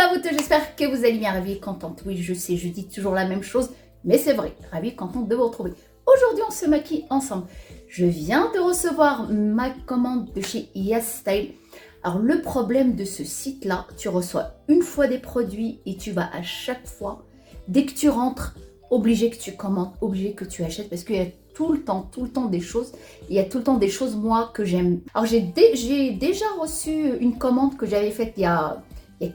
la route, j'espère que vous allez bien, ravie et contente. Oui, je sais, je dis toujours la même chose, mais c'est vrai, ravie et contente de vous retrouver. Aujourd'hui, on se maquille ensemble. Je viens de recevoir ma commande de chez YesStyle. Alors, le problème de ce site-là, tu reçois une fois des produits et tu vas à chaque fois, dès que tu rentres, obligé que tu commandes, obligé que tu achètes parce qu'il y a tout le temps des choses. Il y a tout le temps des choses, moi, que j'aime. Alors, j'ai déjà reçu une commande que j'avais faite il y a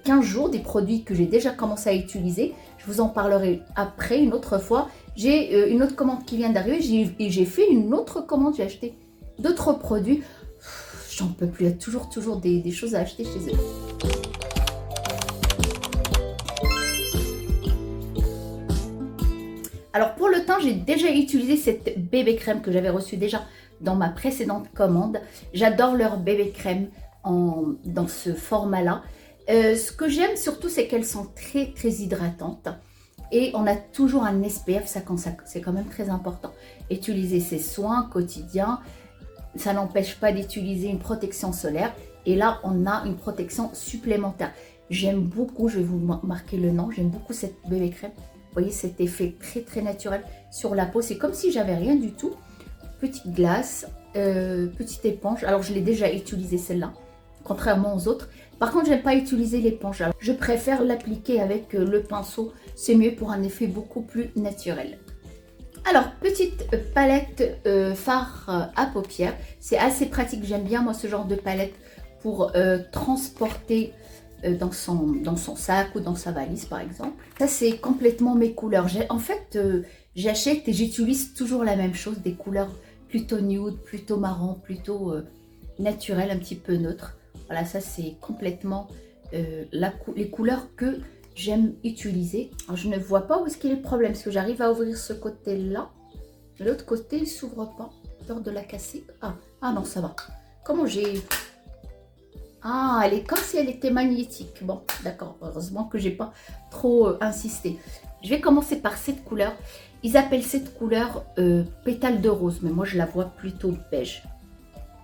15 jours, des produits que j'ai déjà commencé à utiliser. Je vous en parlerai après, une autre fois. J'ai une autre commande qui vient d'arriver et j'ai fait une autre commande. J'ai acheté d'autres produits. J'en peux plus, il y a toujours des choses à acheter chez eux. Alors pour le teint, j'ai déjà utilisé cette bébé crème que j'avais reçue déjà dans ma précédente commande. J'adore leur bébé crème dans ce format-là. Ce que j'aime surtout, c'est qu'elles sont très hydratantes. Et on a toujours un SPF, c'est quand même très important. Utiliser ses soins quotidiens, ça n'empêche pas d'utiliser une protection solaire. Et là, on a une protection supplémentaire. J'aime beaucoup, je vais vous marquer le nom, j'aime beaucoup cette bébé crème. Vous voyez cet effet très naturel sur la peau. C'est comme si j'avais rien du tout. Petite glace, petite éponge. Alors, je l'ai déjà utilisée celle-là, contrairement aux autres. Par contre, je n'aime pas utiliser l'éponge. Je préfère l'appliquer avec le pinceau. C'est mieux pour un effet beaucoup plus naturel. Alors, petite palette fard à paupières. C'est assez pratique. J'aime bien, moi, ce genre de palette pour transporter dans son sac ou dans sa valise, par exemple. Ça, c'est complètement mes couleurs. En fait, j'achète et j'utilise toujours la même chose. Des couleurs plutôt nude, plutôt marron, plutôt naturelles, un petit peu neutres. Voilà, ça c'est complètement les couleurs que j'aime utiliser. Alors, je ne vois pas où est-ce qu'il est le problème, parce que j'arrive à ouvrir ce côté-là. L'autre côté, il ne s'ouvre pas. Peur de la casser. Ah non, ça va. Comment j'ai... Ah, elle est comme si elle était magnétique. Bon, d'accord. Heureusement que j'ai pas trop insisté. Je vais commencer par cette couleur. Ils appellent cette couleur pétale de rose, mais moi je la vois plutôt beige.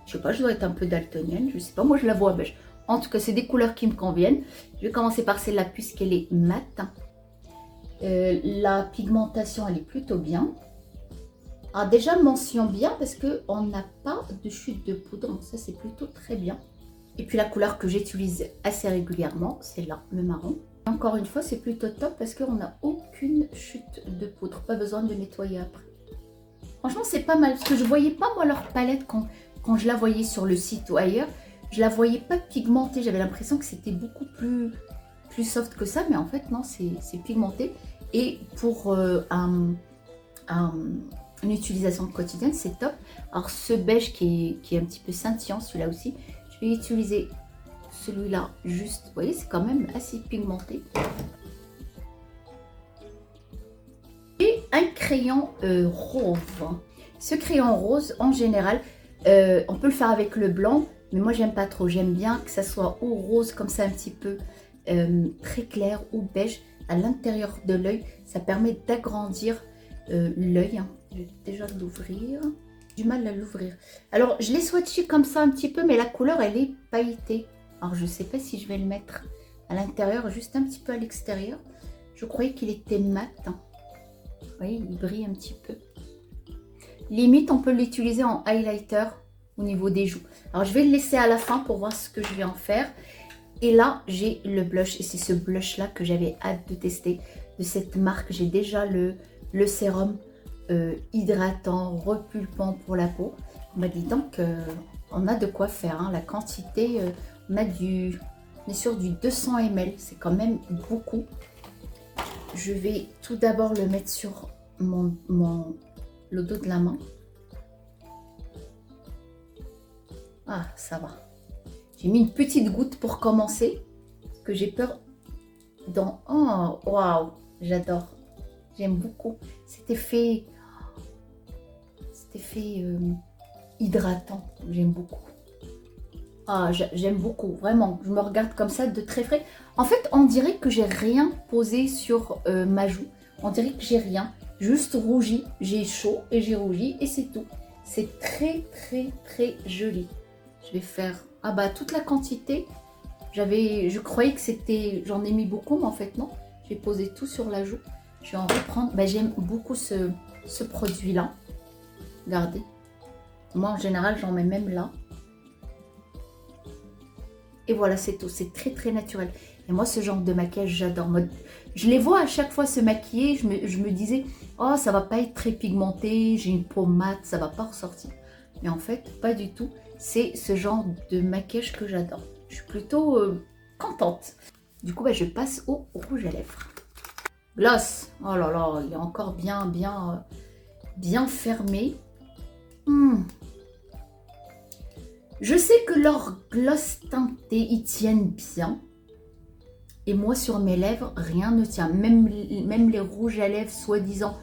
Je sais pas, je dois être un peu daltonienne, je sais pas, moi je la vois beige. En tout cas, c'est des couleurs qui me conviennent. Je vais commencer par celle-là puisqu'elle est mate. La pigmentation, elle est plutôt bien. Ah, déjà, mention bien parce qu'on n'a pas de chute de poudre, donc ça c'est plutôt très bien. Et puis la couleur que j'utilise assez régulièrement, c'est là, le marron. Encore une fois, c'est plutôt top parce qu'on n'a aucune chute de poudre, pas besoin de nettoyer après. Franchement, c'est pas mal parce que je voyais pas moi leur palette quand je la voyais sur le site ou ailleurs, je la voyais pas pigmentée. J'avais l'impression que c'était beaucoup plus soft que ça, mais en fait non, c'est pigmenté. Et pour une utilisation quotidienne, c'est top. Alors ce beige qui est un petit peu scintillant, celui-là aussi, je vais utiliser celui-là juste. Vous voyez, c'est quand même assez pigmenté. Et un crayon rose. Ce crayon rose, en général, on peut le faire avec le blanc, mais moi j'aime pas trop. J'aime bien que ça soit ou rose comme ça un petit peu très clair ou beige à l'intérieur de l'œil. Ça permet d'agrandir l'œil. Je vais déjà l'ouvrir. Du mal à l'ouvrir. Alors je l'ai swatché comme ça un petit peu, mais la couleur elle est pailletée. Alors je sais pas si je vais le mettre à l'intérieur, juste un petit peu à l'extérieur. Je croyais qu'il était mat. Vous voyez, il brille un petit peu. Limite, on peut l'utiliser en highlighter au niveau des joues. Alors, je vais le laisser à la fin pour voir ce que je vais en faire. Et là, j'ai le blush. Et c'est ce blush-là que j'avais hâte de tester de cette marque. J'ai déjà le sérum hydratant, repulpant pour la peau. On m'a dit donc, on a de quoi faire. Hein. La quantité, on est sur du 200 ml. C'est quand même beaucoup. Je vais tout d'abord le mettre sur le dos de la main. Ah, ça va. J'ai mis une petite goutte pour commencer. Parce que j'ai peur dans... Oh, waouh, j'adore. J'aime beaucoup cet effet hydratant. J'aime beaucoup. Ah, j'aime beaucoup, vraiment. Je me regarde comme ça de très frais. En fait, on dirait que j'ai rien posé sur ma joue. On dirait que j'ai rien. Juste rougi. J'ai chaud et j'ai rougi et c'est tout. C'est très joli. Je vais faire toute la quantité. Je croyais que c'était, j'en ai mis beaucoup, mais en fait non. J'ai posé tout sur la joue. Je vais en reprendre. Ben, j'aime beaucoup ce produit-là. Regardez. Moi, en général, j'en mets même là. Et voilà, c'est tout. C'est très, très naturel. Et moi, ce genre de maquillage, j'adore. Je les vois à chaque fois se maquiller. Je me disais, oh, ça va pas être très pigmenté. J'ai une peau mate, ça va pas ressortir. Mais en fait, pas du tout. C'est ce genre de maquillage que j'adore. Je suis plutôt contente. Du coup, je passe au rouge à lèvres. Gloss. Oh là là, il est encore bien fermé. Je sais que leurs gloss teintés, ils tiennent bien. Et moi, sur mes lèvres, rien ne tient. Même les rouges à lèvres, soi-disant,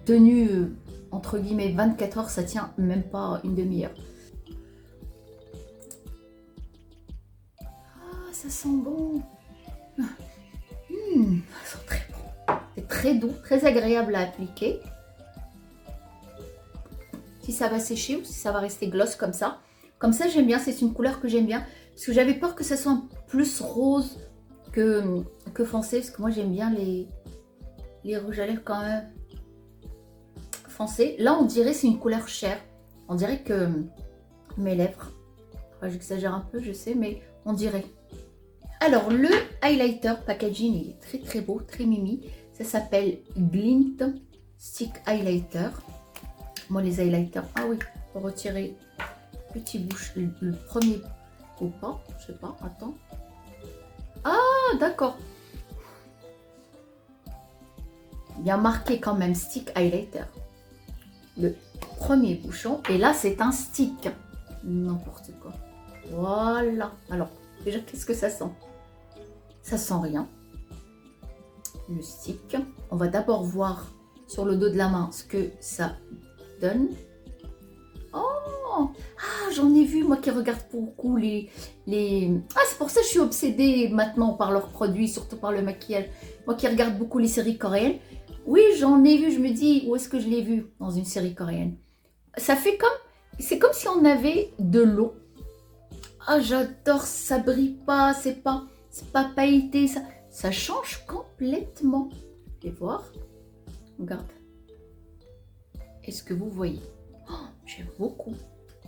tenus, entre guillemets, 24 heures, ça tient même pas une demi-heure. Ah, ça sent bon. Ça sent très bon. C'est très doux, très agréable à appliquer. Si ça va sécher ou si ça va rester gloss comme ça. Comme ça, j'aime bien. C'est une couleur que j'aime bien. Parce que j'avais peur que ça soit plus rose que foncé. Parce que moi, j'aime bien les rouges à lèvres quand même foncés. Là, on dirait c'est une couleur chair. On dirait que mes lèvres... Enfin, j'exagère un peu, je sais, mais on dirait. Alors, le highlighter packaging, il est très très beau, très mimi. Ça s'appelle Glint Stick Highlighter. Moi, les highlighters, ah oui, pour retirer petit bouche, le premier ou pas, je sais pas, attends. Ah, d'accord. Il y a marqué quand même Stick Highlighter. Le premier bouchon, et là, c'est un stick. N'importe quoi. Voilà. Alors, déjà, qu'est-ce que ça sent? Ça sent rien. Le stick. On va d'abord voir sur le dos de la main ce que ça donne. Oh! Ah, j'en ai vu, moi qui regarde beaucoup les... Ah, c'est pour ça que je suis obsédée maintenant par leurs produits, surtout par le maquillage. Moi qui regarde beaucoup les séries coréennes. Oui, j'en ai vu, je me dis, où est-ce que je l'ai vu? Dans une série coréenne. Ça fait comme... C'est comme si on avait de l'eau. Ah, j'adore, ça brille pas, c'est pas pailleté, ça change complètement. Vous allez voir. Regarde. Est-ce que vous voyez? Oh, j'aime beaucoup.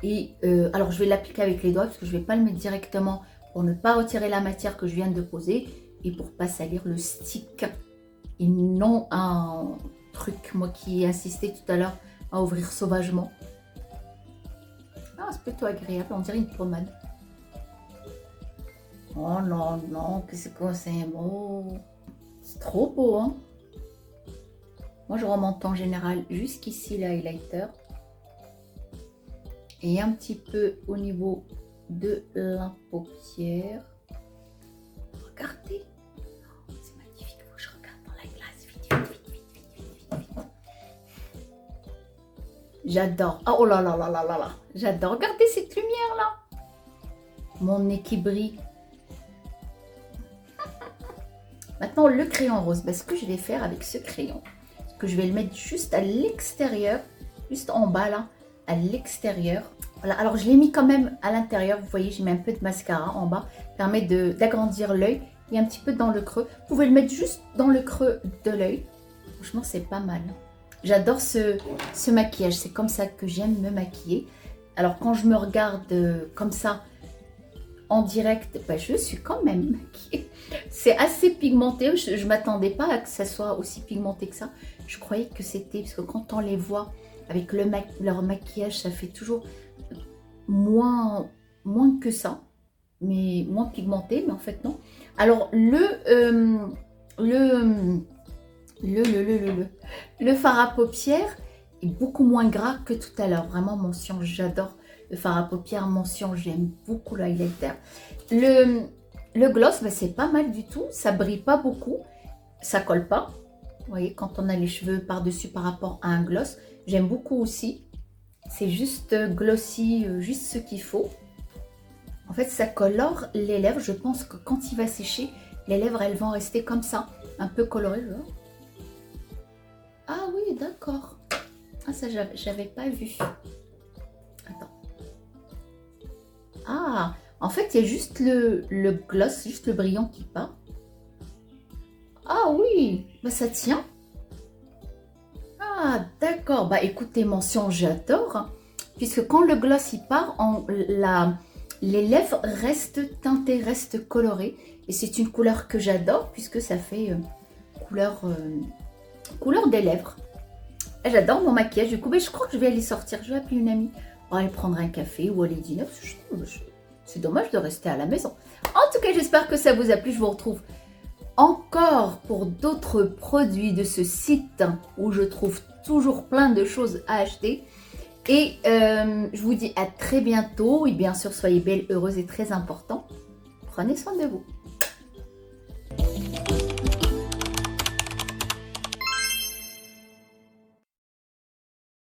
Et alors, je vais l'appliquer avec les doigts parce que je ne vais pas le mettre directement pour ne pas retirer la matière que je viens de poser et pour pas salir le stick. Et non un truc, moi qui ai insisté tout à l'heure à ouvrir sauvagement. Ah, c'est plutôt agréable, on dirait une pommade. Oh non, non, qu'est-ce que c'est beau. C'est trop beau, hein. Moi, je remonte en général jusqu'ici, le highlighter. Et un petit peu au niveau de la paupière. Regardez. Oh, c'est magnifique. Il faut que je regarde dans la glace. Vite. J'adore. Oh là là là là là là. J'adore. Regardez cette lumière-là. Mon nez qui brille. Maintenant, le crayon rose. Ce que je vais faire avec ce crayon, c'est que je vais le mettre juste à l'extérieur, juste en bas là, à l'extérieur. Voilà, alors je l'ai mis quand même à l'intérieur. Vous voyez, j'ai mis un peu de mascara en bas. Permet d'agrandir l'œil et un petit peu dans le creux. Vous pouvez le mettre juste dans le creux de l'œil. Franchement, c'est pas mal. J'adore ce maquillage. C'est comme ça que j'aime me maquiller. Alors, quand je me regarde comme ça, en direct, je suis quand même maquillée. C'est assez pigmenté. Je ne m'attendais pas à que ça soit aussi pigmenté que ça. Je croyais que c'était... Parce que quand on les voit avec leur maquillage, ça fait toujours moins que ça. Mais moins pigmenté. Mais en fait, non. Alors, le fard à paupières est beaucoup moins gras que tout à l'heure. Vraiment, mention, j'adore. Le fard à paupières, mention, j'aime beaucoup le highlighter. Le gloss, c'est pas mal du tout. Ça brille pas beaucoup. Ça colle pas. Vous voyez, quand on a les cheveux par-dessus par rapport à un gloss. J'aime beaucoup aussi. C'est juste glossy, juste ce qu'il faut. En fait, ça colore les lèvres. Je pense que quand il va sécher, les lèvres, elles vont rester comme ça. Un peu colorées. Ah oui, d'accord. Ah, ça, j'avais pas vu. Attends. Ah, En fait, il y a juste le gloss, juste le brillant qui part. Ah oui, bah ça tient. Ah d'accord, bah écoutez, mention j'adore. Puisque quand le gloss il part, les lèvres restent teintées, restent colorées. Et c'est une couleur que j'adore puisque ça fait couleur des lèvres. Et j'adore mon maquillage. Du coup, mais je crois que je vais aller sortir. Je vais appeler une amie pour aller prendre un café ou aller dîner. Parce que je trouve c'est dommage de rester à la maison. En tout cas, j'espère que ça vous a plu. Je vous retrouve encore pour d'autres produits de ce site où je trouve toujours plein de choses à acheter. Et je vous dis à très bientôt. Et bien sûr, soyez belle, heureuse et très important. Prenez soin de vous.